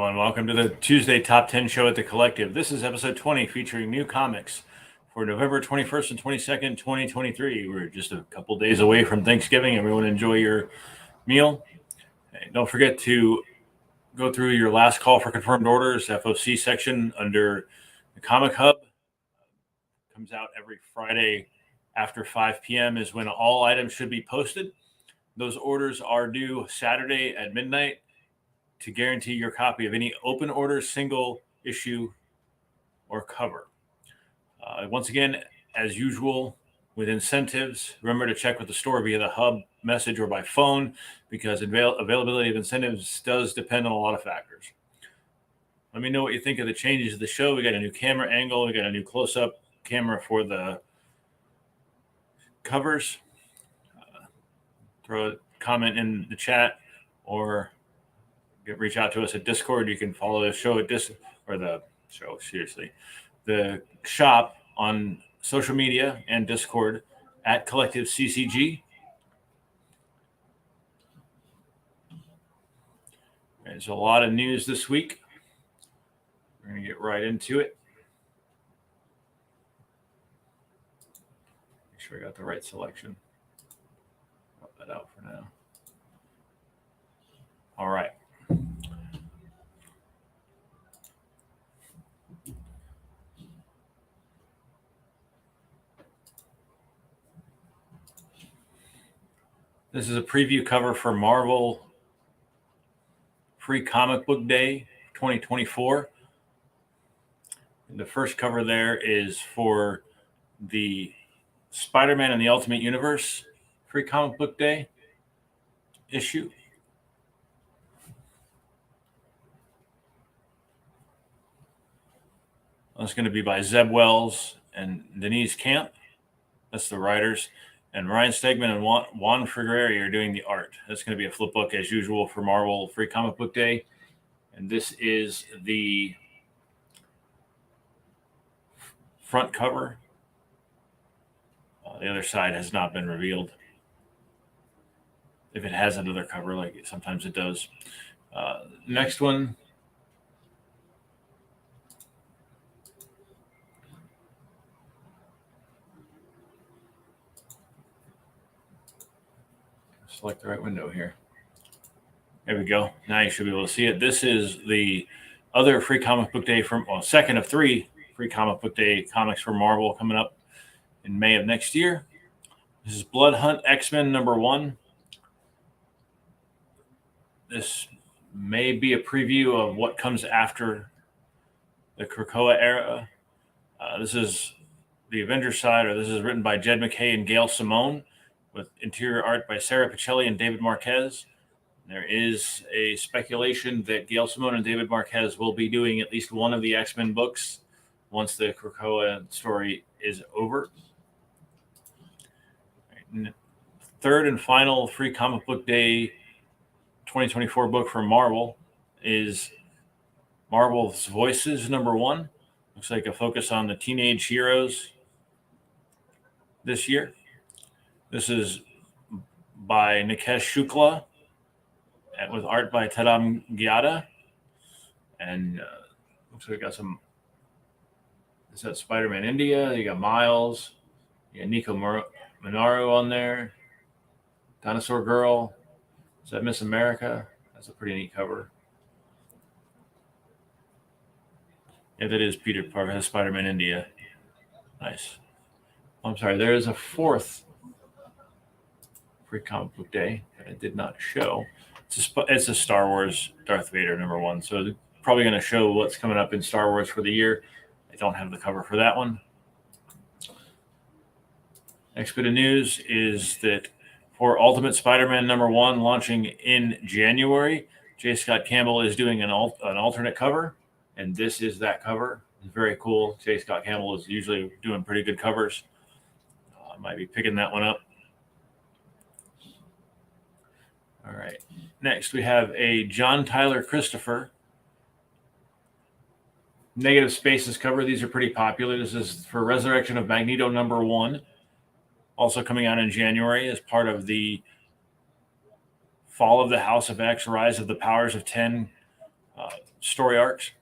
everyone. Welcome to the Tuesday Top 10 show at the Collective. This is episode 20 featuring new comics for November 21st and 22nd, 2023. We're just a couple days away from Thanksgiving. Everyone enjoy your meal. And don't forget to go through your last call for confirmed orders, FOC section under the Comic Hub. Comes out every Friday after 5 p.m. is when all items should be posted. Those orders are due Saturday at midnight to guarantee your copy of any open order, single issue, or cover. Once again, as usual, with incentives, remember to check with the store via the hub message or by phone because availability of incentives does depend on a lot of factors. Let me know what you think of the changes to the show. We got a new camera angle. We got a new close-up camera for the covers. Throw a comment in the chat or reach out to us at Discord. You can follow the show at the shop on social media and Discord at Collective CCG. There's a lot of news this week. We're going to get right into it. Make sure I got the right selection. Pop that out for now. All right. This is a preview cover for Marvel Free Comic Book Day 2024. And the first cover there is for the Spider-Man and the Ultimate Universe Free Comic Book Day issue. That's going to be by Zeb Wells and Denise Camp. That's the writers. And Ryan Stegman and Juan Frigeri are doing the art. That's going to be a flip book as usual for Marvel Free Comic Book Day. And this is the front cover. The other side has not been revealed. If it has another cover, like sometimes it does. Next one. Select the right window here. There we go. Now you should be able to see it. This is the other Free Comic Book Day second of 3 Free Comic Book Day comics for Marvel coming up in May of next year. This is Blood Hunt X-Men #1. This may be a preview of what comes after the Krakoa era. This is the Avengers side, or this is written by Jed MacKay and Gail Simone, with interior art by Sarah Pichelli and David Marquez. There is a speculation that Gail Simone and David Marquez will be doing at least one of the X-Men books once the Krakoa story is over. Third and final Free Comic Book Day 2024 book for Marvel is Marvel's Voices #1. Looks like a focus on the teenage heroes this year. This is by Nikesh Shukla with art by Tadam Gyada. And looks like we got some. Is that Spider-Man India? You got Miles. You got Nico Minoru on there. Dinosaur Girl. Is that Miss America? That's a pretty neat cover. Yeah, that is Peter Parker, Spider-Man India. Nice. I'm sorry, there is a fourth Free Comic Book Day that I did not show. It's a Star Wars Darth Vader #1. So they're probably going to show what's coming up in Star Wars for the year. I don't have the cover for that one. Next bit of news is that for Ultimate Spider-Man #1 launching in January, J. Scott Campbell is doing an alternate cover. And this is that cover. It's very cool. J. Scott Campbell is usually doing pretty good covers. I might be picking that one up. All right. Next, we have a John Tyler Christopher Negative Spaces cover. These are pretty popular. This is for Resurrection of Magneto #1. Also coming out in January as part of the Fall of the House of X, Rise of the Powers of 10 story arcs.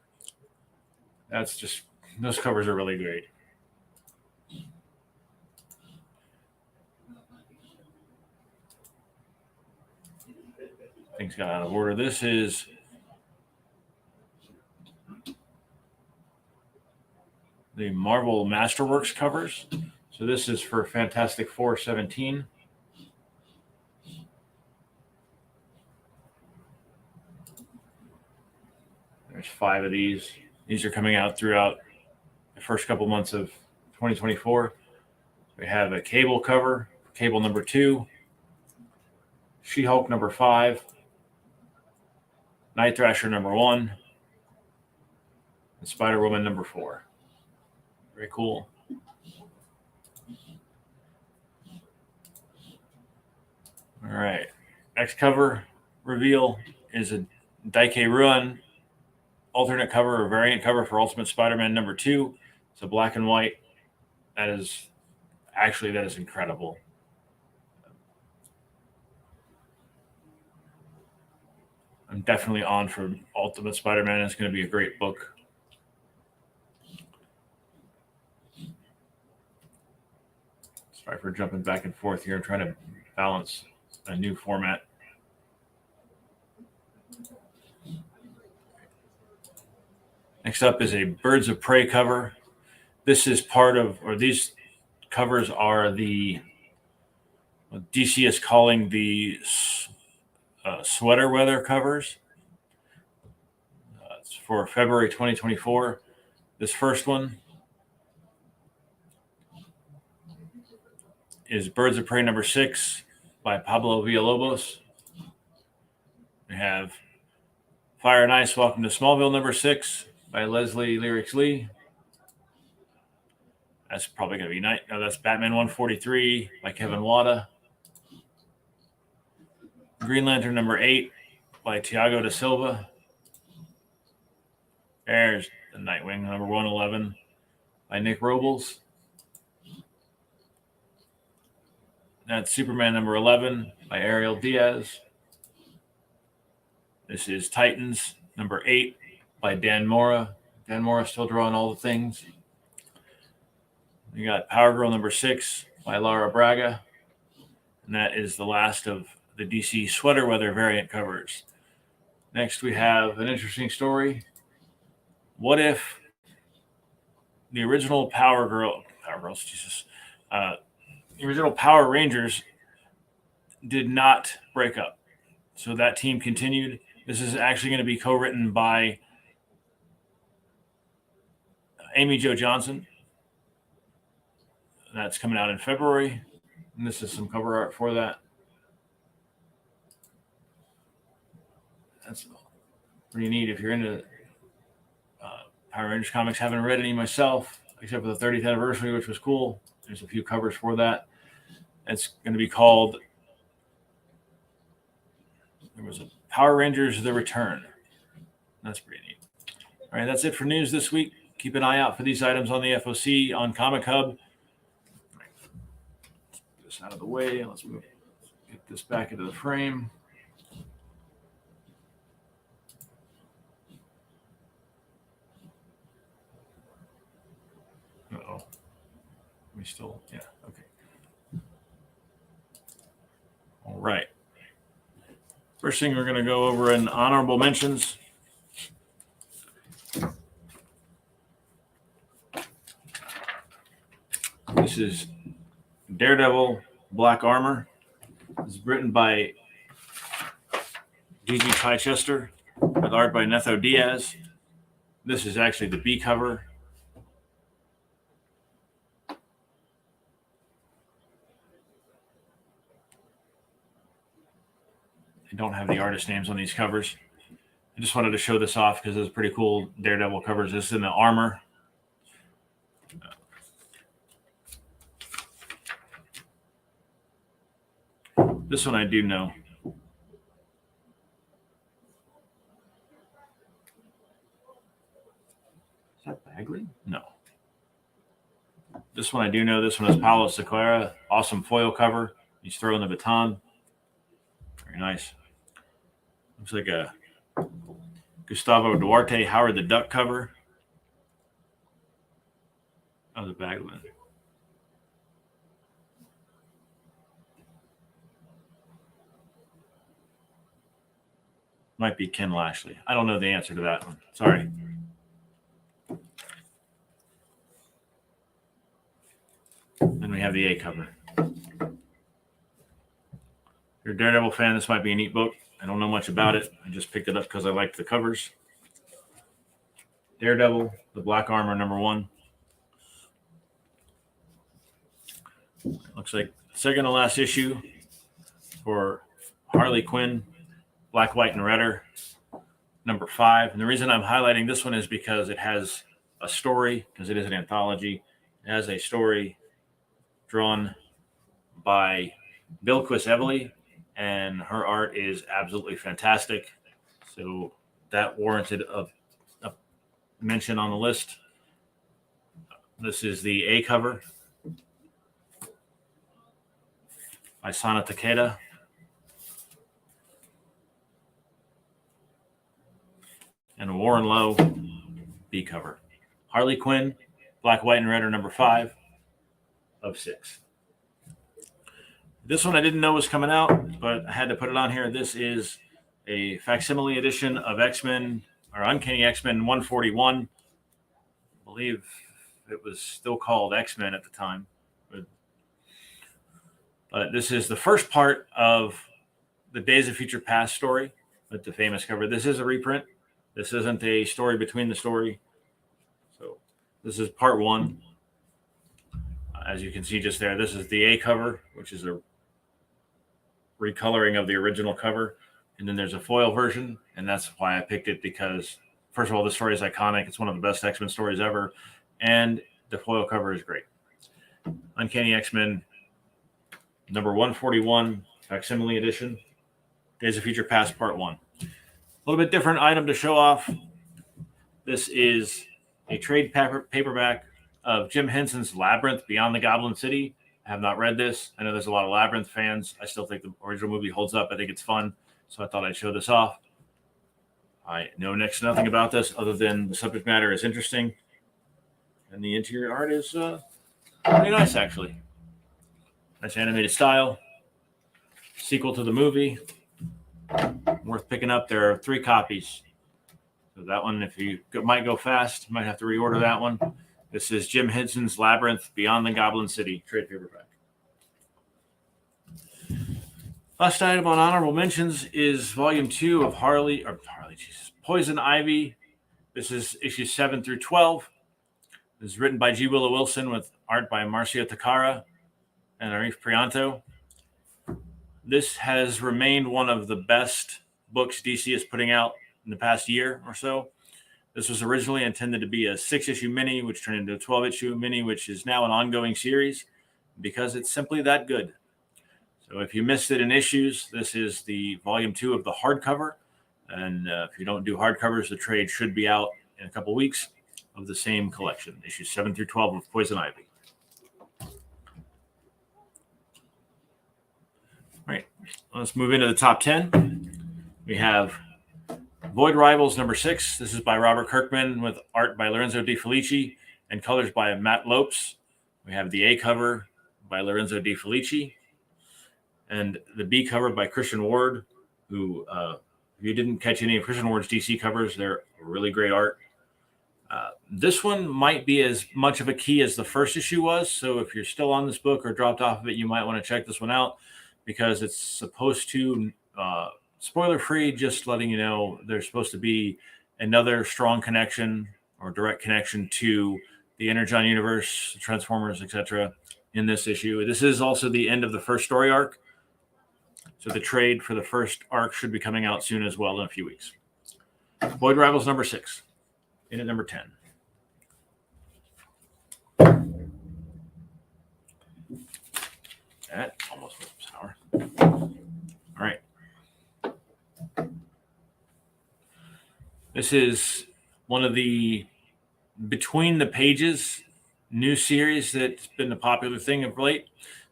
Those covers are really great. Things got out of order. This is the Marvel Masterworks covers. So this is for Fantastic Four 17. There's 5 of these. These are coming out throughout the first couple months of 2024. We have a Cable cover, Cable number 2, She-Hulk number 5, Night Thrasher number 1, and Spider-Woman number 4. Very cool. All right. Next cover reveal is a Daike Ruan alternate cover or variant cover for Ultimate Spider-Man number 2. It's a black and white. That is incredible. I'm definitely on for Ultimate Spider-Man. It's going to be a great book. Sorry for jumping back and forth here. I'm trying to balance a new format. Next up is a Birds of Prey cover. This is these covers are what DC is calling the sweater weather covers. It's for February 2024. This first one is Birds of Prey number 6 by Pablo Villalobos. We have Fire and Ice, Welcome to Smallville number 6 by Leslie Lyrics Lee. That's probably going to be nice. No, that's Batman 143 by Kevin Wada. Green Lantern number 8 by Thiago da Silva. There's the Nightwing number 111 by Nick Robles. That's Superman number 11 by Ariel Diaz. This is Titans number 8 by Dan Mora. Dan Mora still drawing all the things. We got Power Girl number 6 by Lara Braga. And that is the last of the DC sweater weather variant covers. Next, we have an interesting story. What if the original the original Power Rangers did not break up? So that team continued. This is actually going to be co-written by Amy Jo Johnson. That's coming out in February. And this is some cover art for that. That's pretty neat if you're into Power Rangers comics. Haven't read any myself, except for the 30th anniversary, which was cool. There's a few covers for that. It's going to be called, there was a Power Rangers The Return. That's pretty neat. All right, that's it for news this week. Keep an eye out for these items on the FOC on Comic Hub. Get this out of the way. Let's get this back into the frame. Uh-oh. Okay. All right. First thing we're going to go over in honorable mentions. This is Daredevil Black Armor. It's written by Gigi Chichester with art by Netho Diaz. This is actually the B cover. I don't have the artist names on these covers. I just wanted to show this off because it's pretty cool Daredevil covers. This is in the armor. This one I do know. Is that Bagley? No. This one I do know. This one is Paulo Sequeira. Awesome foil cover. He's throwing the baton. Very nice. Looks like a Gustavo Duarte, Howard the Duck cover. Oh, the Bagman. Might be Ken Lashley. I don't know the answer to that one. Sorry. Then we have the A cover. If you're a Daredevil fan, this might be a neat book. I don't know much about it. I just picked it up because I liked the covers. Daredevil, the Black Armor, #1. Looks like second to last issue for Harley Quinn, Black, White, and Redder, #5. And the reason I'm highlighting this one is because it has a story, because it is an anthology. It has a story drawn by Bilquis Evely, and her art is absolutely fantastic. So that warranted a mention on the list. This is the A cover by Sana Takeda. And Warren Lowe B cover. Harley Quinn, Black, White, and Redder, #5 of 6. This one I didn't know was coming out, but I had to put it on here. This is a facsimile edition of X-Men, or Uncanny X-Men 141. I believe it was still called X-Men at the time. But this is the first part of the Days of Future Past story with the famous cover. This is a reprint. This isn't a story between the story. So this is part 1. As you can see just there, this is the A cover, which is a recoloring of the original cover. And then there's a foil version. And that's why I picked it, because, first of all, the story is iconic. It's one of the best X-Men stories ever. And the foil cover is great. Uncanny X-Men #141, facsimile edition, Days of Future Past, part 1. A little bit different item to show off. This is a trade paperback of Jim Henson's Labyrinth Beyond the Goblin City. I have not read this. I know there's a lot of Labyrinth fans. I still think the original movie holds up. I think it's fun. So I thought I'd show this off. I know next to nothing about this other than the subject matter is interesting. And the interior art is pretty nice, actually. Nice animated style. Sequel to the movie. Worth picking up. There are 3 copies. So that one, if you might go fast, you might have to reorder that one. This is Jim Henson's Labyrinth Beyond the Goblin City trade paperback. Last item on honorable mentions is volume 2 of Poison Ivy. This is issues 7 through 12. This is written by G. Willow Wilson with art by Marcio Takara and Arif Prianto. This has remained one of the best books DC is putting out in the past year or so. This was originally intended to be a 6-issue mini, which turned into a 12-issue mini, which is now an ongoing series because it's simply that good. So if you missed it in issues, this is the volume 2 of the hardcover. And if you don't do hardcovers, the trade should be out in a couple weeks of the same collection, issues 7 through 12 of Poison Ivy. All right, let's move into the top 10. We have Void Rivals #6. This is by Robert Kirkman with art by Lorenzo De Felici and colors by Matt Lopes. We have the A cover by Lorenzo De Felici and the B cover by Christian Ward, who, if you didn't catch any of Christian Ward's DC covers, they're really great art. This one might be as much of a key as the first issue was. So if you're still on this book or dropped off of it, you might want to check this one out because it's supposed to, spoiler free, just letting you know there's supposed to be another strong connection or direct connection to the Energon universe, Transformers, etc. in this issue. This is also the end of the first story arc. So the trade for the first arc should be coming out soon as well in a few weeks. Void Rivals #6. In at number 10. That almost was sour. All right. This is one of the Between the Pages new series that's been a popular thing of late.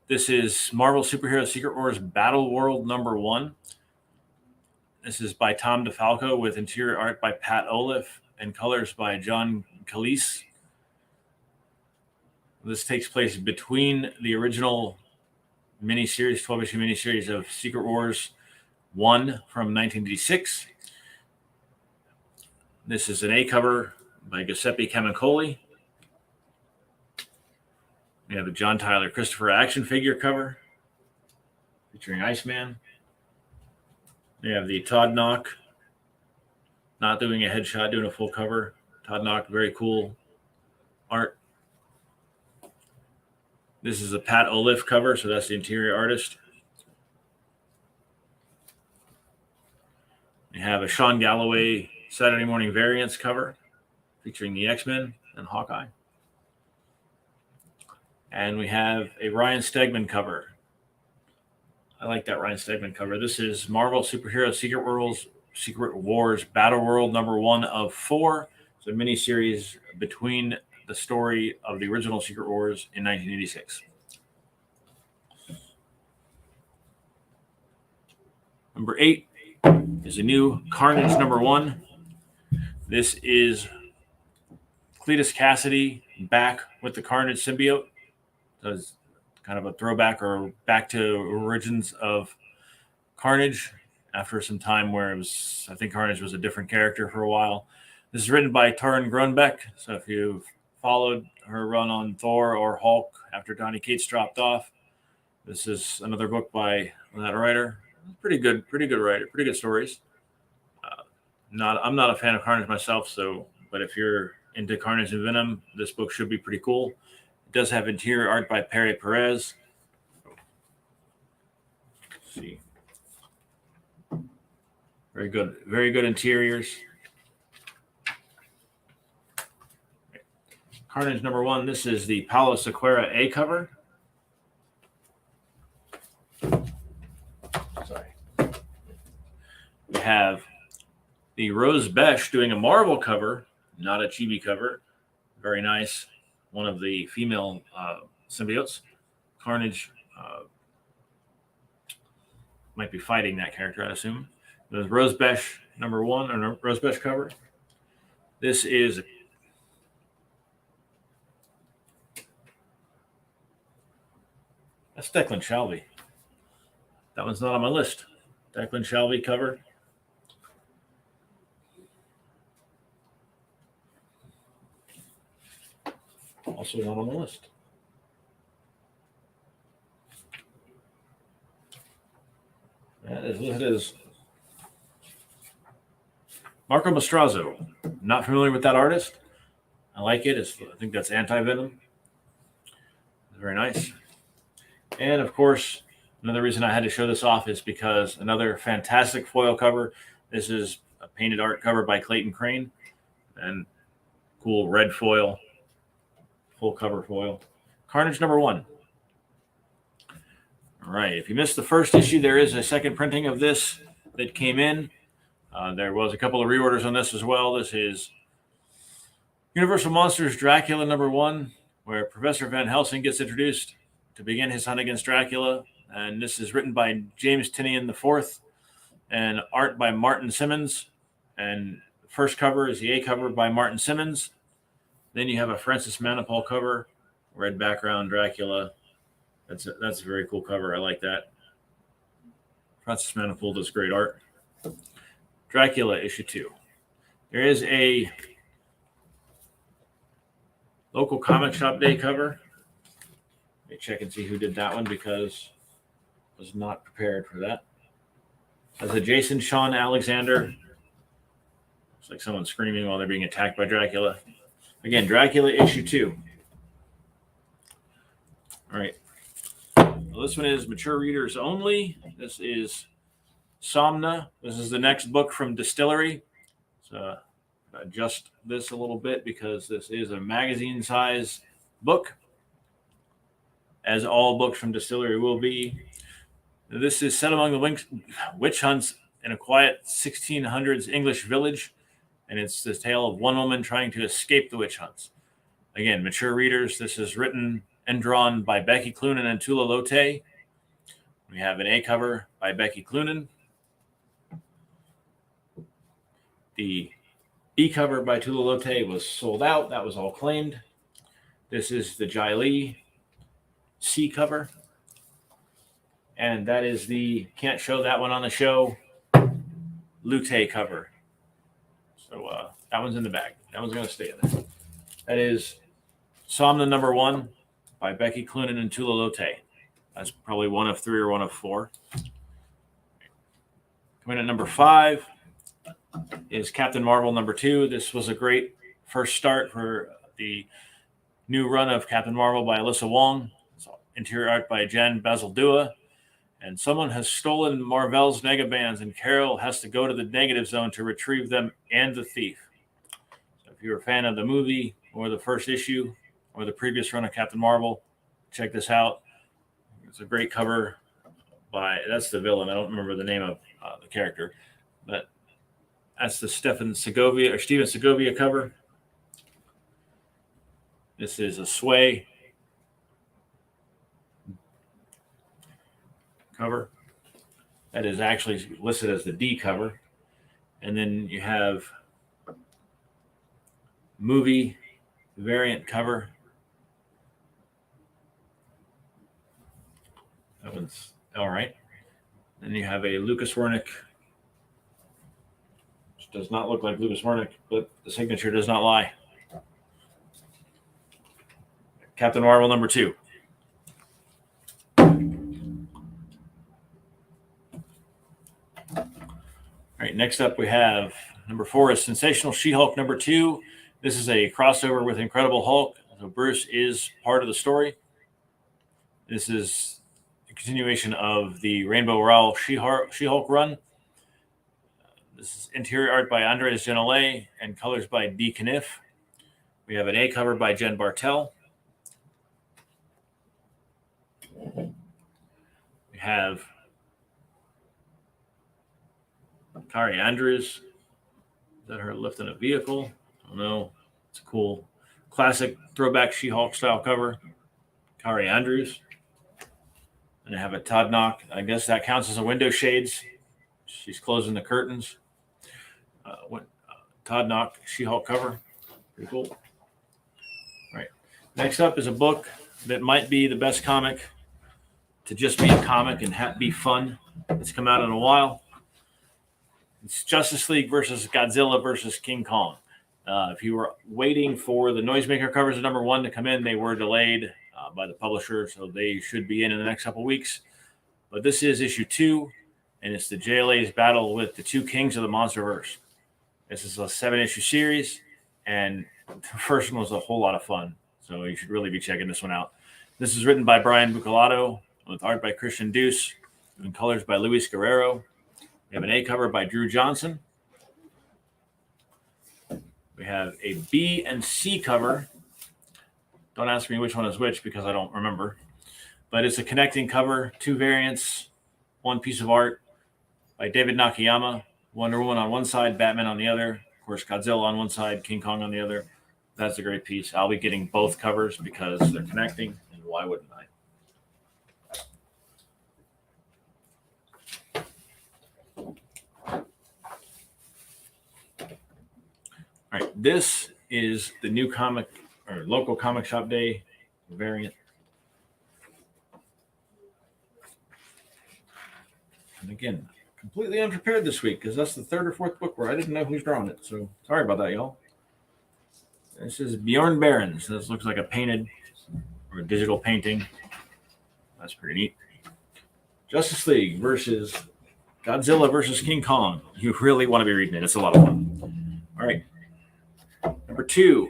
This is Marvel Superhero Secret Wars Battle World #1. This is by Tom DeFalco with interior art by Pat Olive and colors by John Calise. This takes place between the original miniseries, 12-issue miniseries of Secret Wars 1 from 1986. This is an A cover by Giuseppe Camicoli. We have a John Tyler Christopher action figure cover featuring Iceman. We have the Todd Knock, not doing a headshot, doing a full cover. Todd Knock, very cool art. This is a Pat Olive cover, so that's the interior artist. We have a Sean Galloway Saturday Morning Variants cover featuring the X-Men and Hawkeye. And we have a Ryan Stegman cover. I like that Ryan Stegman cover. This is Marvel Superhero Secret Wars Battle World #1 of 4. It's a miniseries between the story of the original Secret Wars in 1986. Number 8 is a new Carnage #1. This is Cletus Cassidy back with the Carnage symbiote. So it's kind of a throwback or back to origins of Carnage after some time where I think Carnage was a different character for a while. This is written by Taryn Grunbeck. So if you've followed her run on Thor or Hulk after Donny Cates dropped off, this is another book by that writer. Pretty good writer, pretty good stories. I'm not a fan of Carnage myself, but if you're into Carnage and Venom, this book should be pretty cool. It does have interior art by Pere Perez. Let's see. Very good interiors. Carnage #1. This is the Paulo Sequeira A cover. Sorry. We have the Rose Besh doing a Marvel cover, not a chibi cover. Very nice. One of the female symbiotes. Carnage might be fighting that character, I assume. There's Rose Besh #1, or Rose Besh cover. This is that's Declan Shalvey. That one's not on my list. Declan Shalvey cover. Also not on the list. That is what it is. Marco Mastrazzo. Not familiar with that artist. I like it. I think that's Anti-Venom. Very nice. And of course, another reason I had to show this off is because another fantastic foil cover. This is a painted art cover by Clayton Crane. And cool red foil. Full cover foil. Carnage #1. All right. If you missed the first issue, there is a second printing of this that came in. There was a couple of reorders on this as well. This is Universal Monsters Dracula #1, where Professor Van Helsing gets introduced to begin his hunt against Dracula. And this is written by James Tynion IV and art by Martin Simmons. And the first cover is the A cover by Martin Simmons. Then you have a Francis Manipul cover, red background, Dracula. That's a very cool cover. I like that. Francis Manipul does great art. Dracula issue 2. There is a local comic shop day cover. Let me check and see who did that one because I was not prepared for that. That's a Jason Sean Alexander. It's like someone screaming while they're being attacked by Dracula. Again, Dracula issue 2. All right. Well, this one is mature readers only. This is Somna. This is the next book from Distillery. So adjust this a little bit because this is a magazine size book, as all books from Distillery will be. This is set among the witch hunts in a quiet 1600s English village, and it's the tale of one woman trying to escape the witch hunts. Again, mature readers. This is written and drawn by Becky Cloonan and Tula Lote. We have an A cover by Becky Cloonan. The B cover by Tula Lotte was sold out. That was all claimed. This is the Jai Lee C cover. And that is the, can't show that one on the show, Lotte cover. So that one's in the bag. That one's going to stay in there. That is Somna number 1 by Becky Cloonan and Tula Lotte. That's probably one of 3 or one of 4. Coming at number 5 is Captain Marvel number 2. This was a great first start for the new run of Captain Marvel by Alyssa Wong. It's interior art by Jen Bazaldua. And someone has stolen Marvel's Negabands, and Carol has to go to the negative zone to retrieve them and the thief. So if you're a fan of the movie or the first issue or the previous run of Captain Marvel, check this out. It's a great cover by, that's the villain. I don't remember the name of the character, but that's the Steven Segovia cover. This is a Sway cover. That is actually listed as the D cover. And then you have movie variant cover. That one's all right. Then you have a Lucas Wernick, which does not look like Lucas Wernick, but the signature does not lie. Captain Marvel number 2. All right, next up we have number 4 is Sensational She-Hulk number 2. This is a crossover with Incredible Hulk. So Bruce is part of the story. This is a continuation of the Rainbow Rowell She-Hulk run. This is interior art by Andres Genole and colors by D. Kniff. We have an A cover by Jen Bartel. We have Kari Andrews. Is that her lifting a vehicle? I don't know. It's a cool classic throwback She-Hulk style cover. Kari Andrews. And I have a Todd Knock. I guess that counts as a window shades. She's closing the curtains. Todd Knock She-Hulk cover. Pretty cool. All right. Next up is a book that might be the best comic to just be a comic and be fun. It's come out in a while. It's Justice League versus Godzilla versus King Kong. If you were waiting for the Noisemaker covers of number 1 to come in, they were delayed by the publisher, so they should be in the next couple weeks. But this is issue 2, and it's the JLA's battle with the 2 kings of the Monsterverse. This is a 7-issue series, and the first one was a whole lot of fun, so you should really be checking this one out. This is written by Brian Bucalato, with art by Christian Deuce, and colors by Luis Guerrero. We have an A cover by Drew Johnson. We have a B and C cover. Don't ask me which one is which because I don't remember. But it's a connecting cover, 2 variants, 1 piece of art by David Nakayama. Wonder Woman on one side, Batman on the other. Of course, Godzilla on one side, King Kong on the other. That's a great piece. I'll be getting both covers because they're connecting, and why wouldn't I? All right, this is the new comic or local comic shop day variant. And again, completely unprepared this week because that's the 3rd or 4th book where I didn't know who's drawing it. So sorry about that, y'all. This is Bjorn Barons. This looks like a painted or a digital painting. That's pretty neat. Justice League versus Godzilla versus King Kong. You really want to be reading it. It's a lot of fun. All right. Number 2,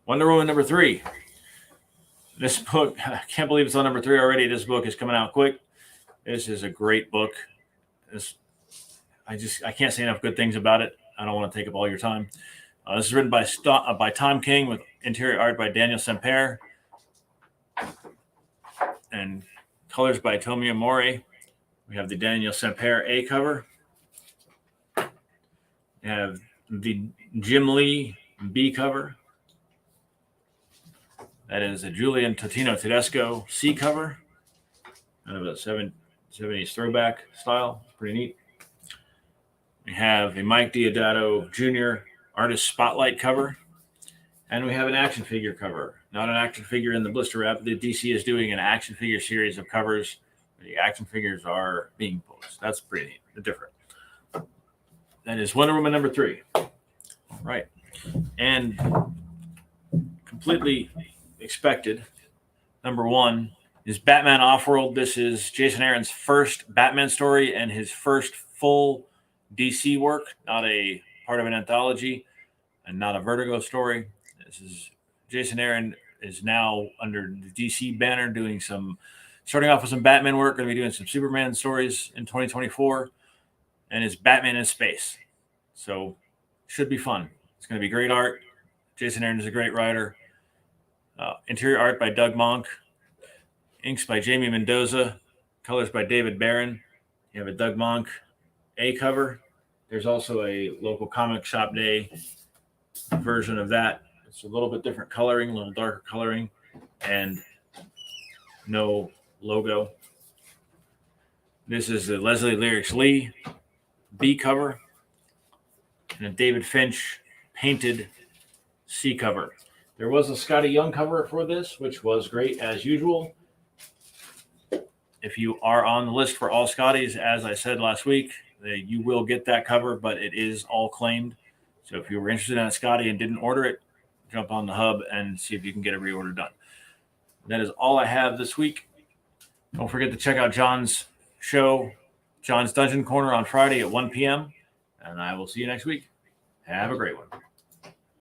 Wonder Woman number 3. This book, I can't believe it's on number 3 already. This book is coming out quick. This is a great book. I can't say enough good things about it. I don't want to take up all your time. This is written by Tom King with interior art by Daniel Semper and colors by Tomio Mori. We have the Daniel Semper A cover. We have the Jim Lee B cover. That is a Julian Totino Tedesco C cover. Kind of a 70s throwback style. Pretty neat. We have a Mike Diodato Jr. Artist Spotlight cover. And we have an action figure cover. Not an action figure in the blister wrap. The DC is doing an action figure series of covers. The action figures are being posted. That's pretty neat. Different. That is Wonder Woman number 3. All right. And completely expected, number 1 is Batman Offworld. This is Jason Aaron's first Batman story and his first full DC work, not a part of an anthology and not a Vertigo story. This is Jason Aaron is now under the DC banner starting off with some Batman work, going to be doing some Superman stories in 2024, and it's Batman in space. So should be fun. It's going to be great art. Jason Aaron is a great writer. Interior art by Doug Monk. Inks by Jamie Mendoza. Colors by David Barron. You have a Doug Monk A cover. There's also a local comic shop day version of that. It's a little bit different coloring, a little darker coloring, and no logo. This is the Leslie Lyrics Lee B cover and a David Finch painted C cover. There was a Scotty Young cover for this, which was great as usual. If you are on the list for all Scotties, as I said last week, you will get that cover, but it is all claimed. So if you were interested in a Scotty and didn't order it, jump on the hub and see if you can get a reorder done. That is all I have this week. Don't forget to check out John's show, John's Dungeon Corner, on Friday at 1 p.m. And I will see you next week. Have a great one.